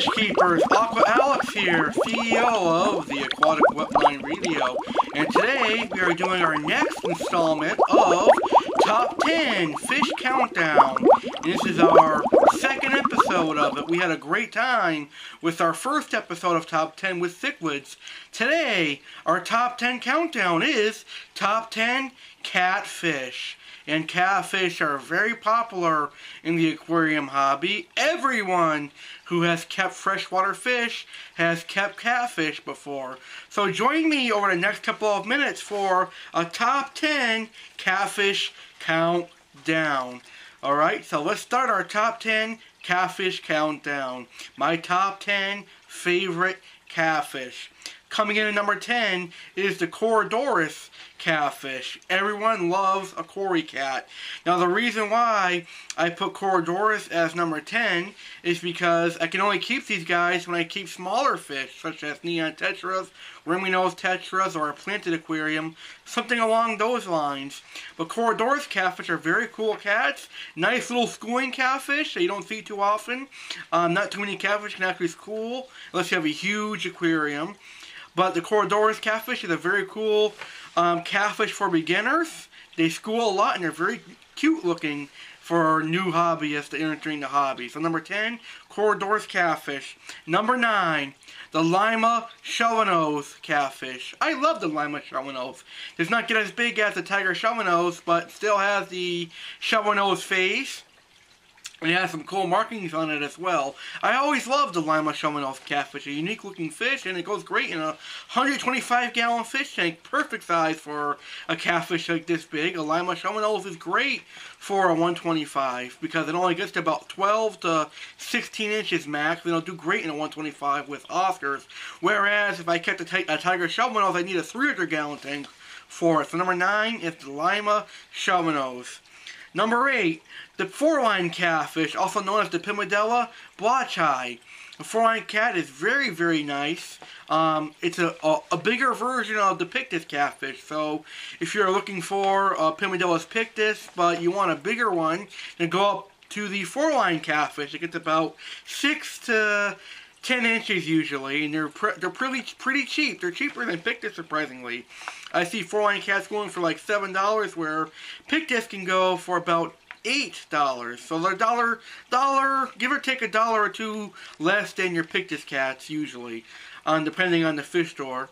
Fish Keepers, Aqua Alex here, CEO of the Aquatic Wetline Radio, and today we are doing our next installment of Top 10 Fish Countdown. And this is our second episode of it. We had a great time with our first episode of Top 10 with cichlids. Today, our Top 10 countdown is Top 10 Catfish. And catfish are very popular in the aquarium hobby. Everyone who has kept freshwater fish has kept catfish before. So join me over the next couple of minutes for a top 10 catfish countdown. Alright, so let's start our top 10 catfish countdown. My top 10 favorite catfish. Coming in at number 10 is the Corydoras Catfish. Everyone loves a Cory cat. Now the reason why I put Corydoras as number 10 is because I can only keep these guys when I keep smaller fish, such as neon tetras, Brittlenose tetras, or a planted aquarium, something along those lines. But Corydoras catfish are very cool cats. Nice little schooling catfish that you don't see too often. Not too many catfish can actually school unless you have a huge aquarium. But the Corydoras catfish is a very cool catfish for beginners. They school a lot and they're very cute looking for new hobbyists that are entering the hobby. So number 10, Corydoras catfish. Number 9, the Lima SHOVELNOSE catfish. I love the Lima SHOVELNOSE. Does not get as big as the TigershovelnoseCatfish, but still has the shovelnose face. And it has some cool markings on it as well. I always loved the Lima SHOVELNOSE catfish. A unique looking fish, and it goes great in a 125-gallon fish tank. Perfect size for a catfish like this big. A Lima SHOVELNOSE is great for a 125 because it only gets to about 12 to 16 inches max. And it'll do great in a 125 with Oscars. Whereas if I kept a TigershovelnoseCatfish, I need a 300-gallon tank for it. So number 9 is the Lima SHOVELNOSE. Number 8, the 4-line catfish, also known as the Pimedulla BLOCHII. The 4-line cat is very, very nice. It's a bigger version of the Pictus catfish. So if you're looking for Pimedulla's Pictus, but you want a bigger one, then go up to the 4-line catfish. It gets about 6 to 10 inches usually, and they're pretty cheap. They're cheaper than Pictus, surprisingly. I see 4-line cats going for like $7, where Pictus can go for about $8. So they're dollar, give or take $1 or $2 less than your Pictus cats usually, depending on the fish store.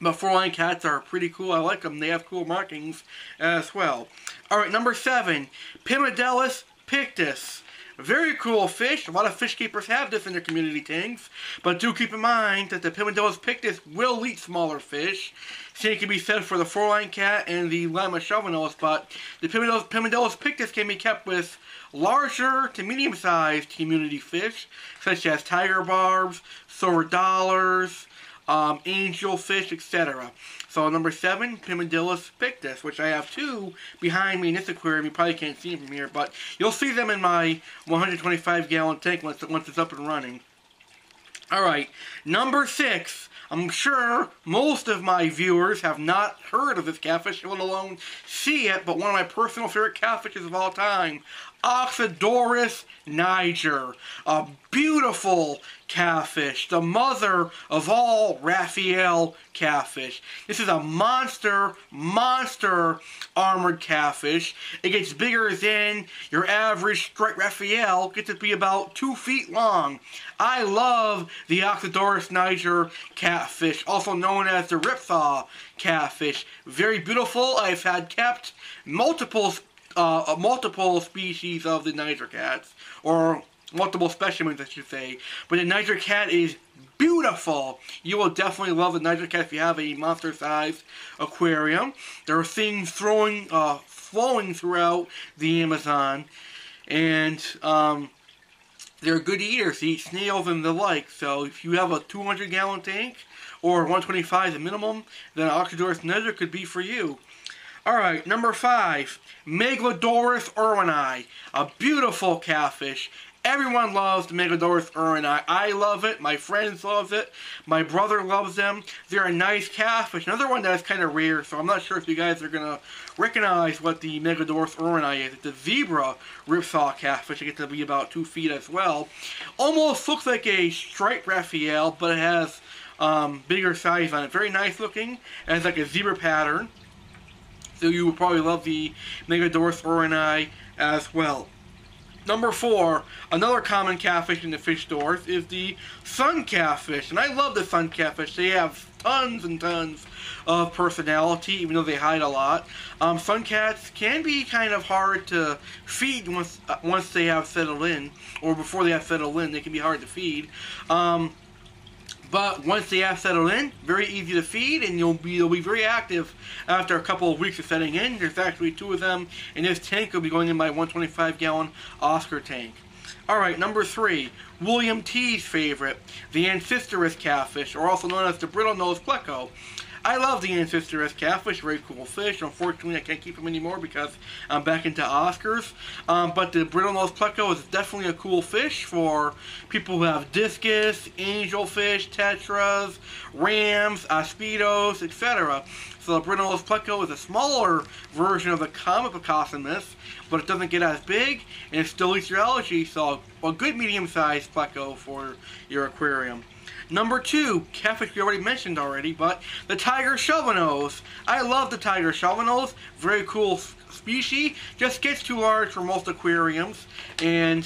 But 4-line cats are pretty cool. I like them. They have cool markings as well. Alright, number 7, Pimedulla Pictus. Very cool fish. A lot of fish keepers have this in their community tanks. But do keep in mind that the Pimedulla Pictus will eat smaller fish. Same can be said for the 4-line cat and the Lima SHOVELNOSE, but the Pimedulla Pictus can be kept with larger to medium-sized community fish, such as tiger barbs, silver dollars, angelfish, etc. So number 7, Pimedulla Pictus, which I have 2 behind me in this aquarium. You probably can't see them from here, but you'll see them in my 125-gallon tank once it's up and running. Alright, number 6. I'm sure most of my viewers have not heard of this catfish, let alone see it, but one of my personal favorite catfishes of all time, OXYDORAS Niger. A beautiful catfish, the mother of all RAPHEAL catfish. This is a monster armored catfish. It gets bigger than your average striped RAPHEAL, gets to be about 2 feet long. I love the OXYDORAS Niger catfish, also known as the RIPSAW catfish. Very beautiful. I've had kept multiple species of the Niger cats, or multiple specimens I should say, but the Niger cat is beautiful. You will definitely love the Niger cat if you have a monster-sized aquarium. There are things flowing throughout the Amazon, and they're good eaters. They eat snails and the like, so if you have a 200-gallon tank, or 125 as a minimum, then OXYDORAS Niger could be for you. Alright, number 5, Megladoras IRWINI. A beautiful catfish. Everyone loves the Megladoras RIPSAW. I love it. My friends love it. My brother loves them. They're a nice catfish. Another one that's kind of rare, so I'm not sure if you guys are going to recognize what the Megladoras RIPSAW is. It's a zebra RIPSAW catfish. It gets to be about 2 feet as well. Almost looks like a striped Raphael, but it has bigger size on it. Very nice looking. It has like a zebra pattern. So you will probably love the Megladoras RIPSAW as well. Number 4, another common catfish in the fish stores is the sun catfish. And I love the sun catfish. They have tons and tons of personality, even though they hide a lot. Sun cats can be kind of hard to feed once they have settled in, or before they have settled in, they can be hard to feed. But once they have settled in, very easy to feed, and they'll be very active after a couple of weeks of setting in. There's actually 2 of them in this tank. Will be going in my 125-gallon Oscar tank. Alright, number 3, William T's favorite, the Ancestorus catfish, or also known as the Brittlenose Pleco. I love the Ancestorus catfish, very cool fish. Unfortunately, I can't keep them anymore because I'm back into Oscars. But the Brittlenose Pleco is definitely a cool fish for people who have discus, angelfish, tetras, rams, ospidos, etc. So the Brittlenose Pleco is a smaller version of the common Pimedulla, but it doesn't get as big, and it still eats your algae, so a good medium-sized Pleco for your aquarium. Number 2, catfish we already mentioned already, but the TigershovelnoseCatfish. I love the TigershovelnoseCatfish. Very cool species. Just gets too large for most aquariums, and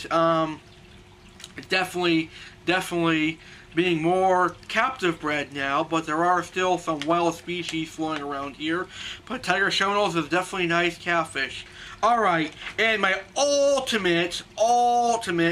definitely being more captive bred now, but there are still some wild species flowing around here. But TigershovelnoseCatfish is definitely a nice catfish. Alright, and my ultimate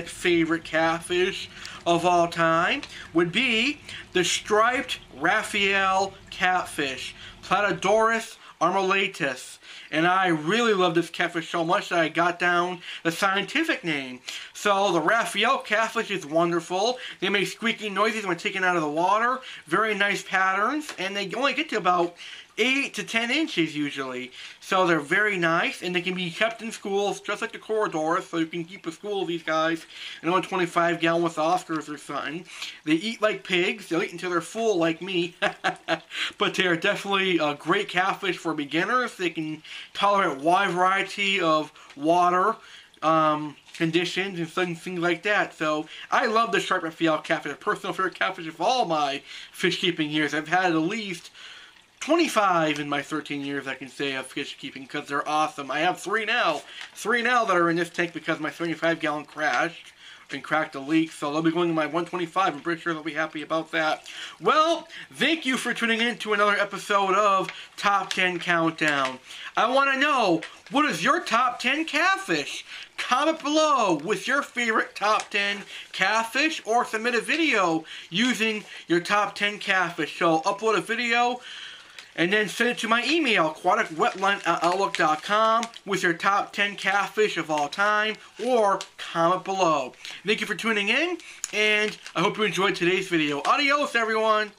favorite catfish of all time would be the striped RAPHEAL catfish, Corydoras Catfish. And I really love this catfish so much that I got down the scientific name. So the RAPHEAL catfish is wonderful. They make squeaky noises when taken out of the water. Very nice patterns, and they only get to about 8 to 10 inches usually. So they're very nice, and they can be kept in schools just like the Corydoras, so you can keep a school of these guys in a 25-gallon with Oscars or something. They eat like pigs. They'll eat until they're full like me. But they're definitely a great catfish for beginners. They can tolerate a wide variety of water conditions and things like that. So I love the striped RAPHEAL catfish. A personal favorite catfish of all my fish keeping years. I've had at least 25 in my 13 years, I can say, of fish keeping, because they're awesome. I have 3 now. 3 now that are in this tank because my 75-gallon crashed and cracked a leak, so they'll be going to my 125. I'm pretty sure they'll be happy about that. Well, thank you for tuning in to another episode of Top 10 Countdown. I want to know, what is your top 10 catfish? Comment below with your favorite top 10 catfish, or submit a video using your top 10 catfish. So upload a video and then send it to my email, aquaticwetline@outlook.com, with your top 10 catfish of all time, or comment below. Thank you for tuning in, and I hope you enjoyed today's video. Adios, everyone!